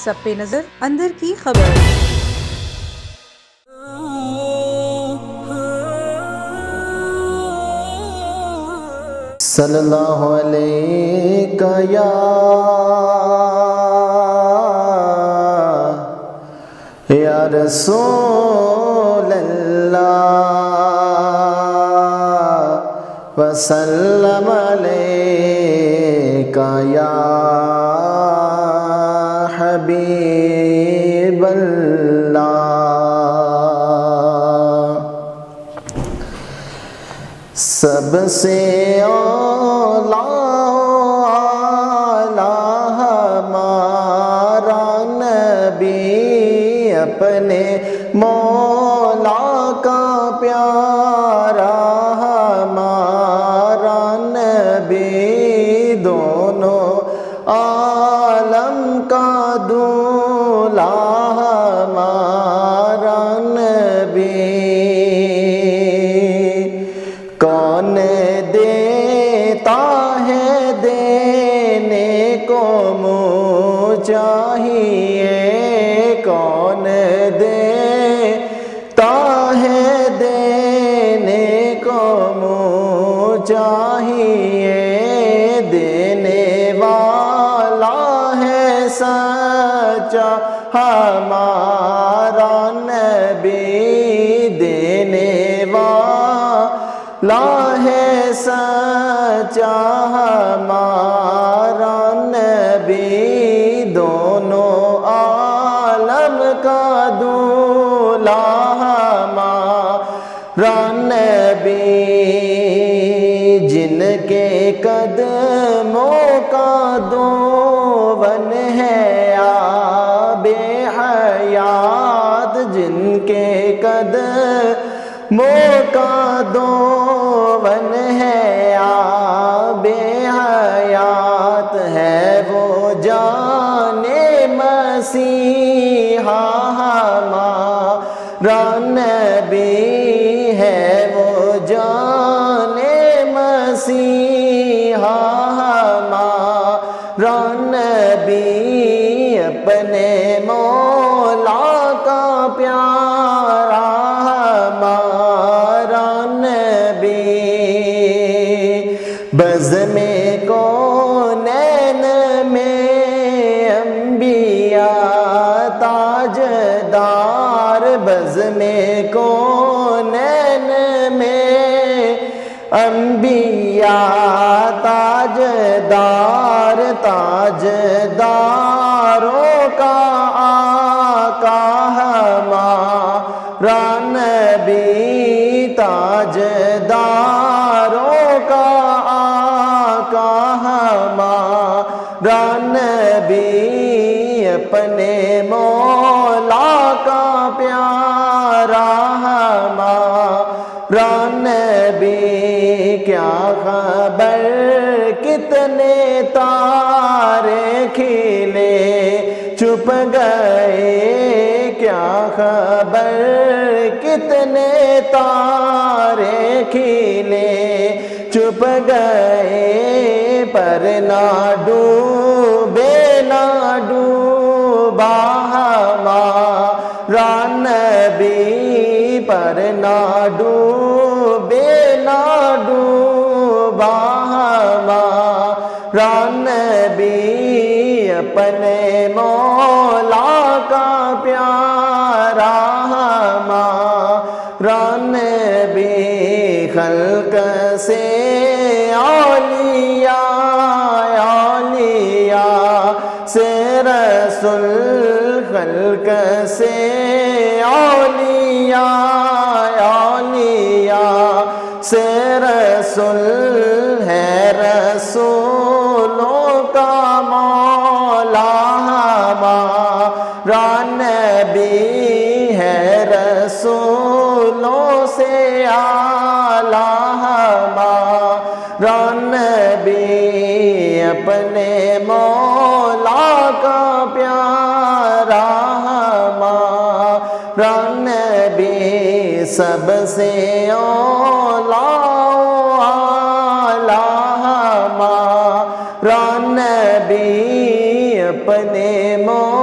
سب پہ نظر اندر کی خبر۔ صلی اللہ علیہ یا رسول اللہ وسلم علیکہ یا حبیب اللہ۔ سب سے اپنے مولا کا پیارا ہمارا نبی، دونوں عالم کا دولہا ہمارا نبی۔ کون دیتا ہے دینے کو منہ چاہیے، کون دیتا ہے دینے کو منہ چاہیے، دینے والا ہے سچا ہمارا نبی، دینے والا ہے سچا ہمارا نبی، دونوں عالم کا دولہا ہمارا نبی۔ جن کے قدموں کا دون ہے آب حیات، جن کے قدموں کا دون ہے آب حیات، ہے وہ جان مسیحا ہمارا نبی، ہے وہ جان مسیحا ہمارا نبی، اپنے مولا کا پیارا ہمارا نبی۔ بزم کونین میں انبیاء تاجدار، بزم کونین میں انبیاء تاجدار، تاجداروں کا آقا ہمارا نبی، تاجداروں کا آقا ہمارا نبی، اپنے مولا کا پیارا ہمارا نبی۔ کیا خبر کتنے تارے کھلے چھپ گئے، کیا خبر کتنے تارے کھلے چھپ گئے، پر نہ ڈوبے نہ ڈوبا ہمارا نبی، پر نہ ڈوبے نہ ڈوبا ہمارا نبی، اپنے مولا کا پیارا ہمارا نبی۔ خلق سے اولیاء، اولیاء سے رسول، خلق سے اولیاء، اولیاء سے رسول، ہے رسولوں کا مولا ہمارا نبی، ہے رسولوں سے اعلیٰ ہمارا نبی، اپنے مولا کا پیارا ہمارا نبی، سب سے اعلیٰ ہمارا نبی، اپنے مولا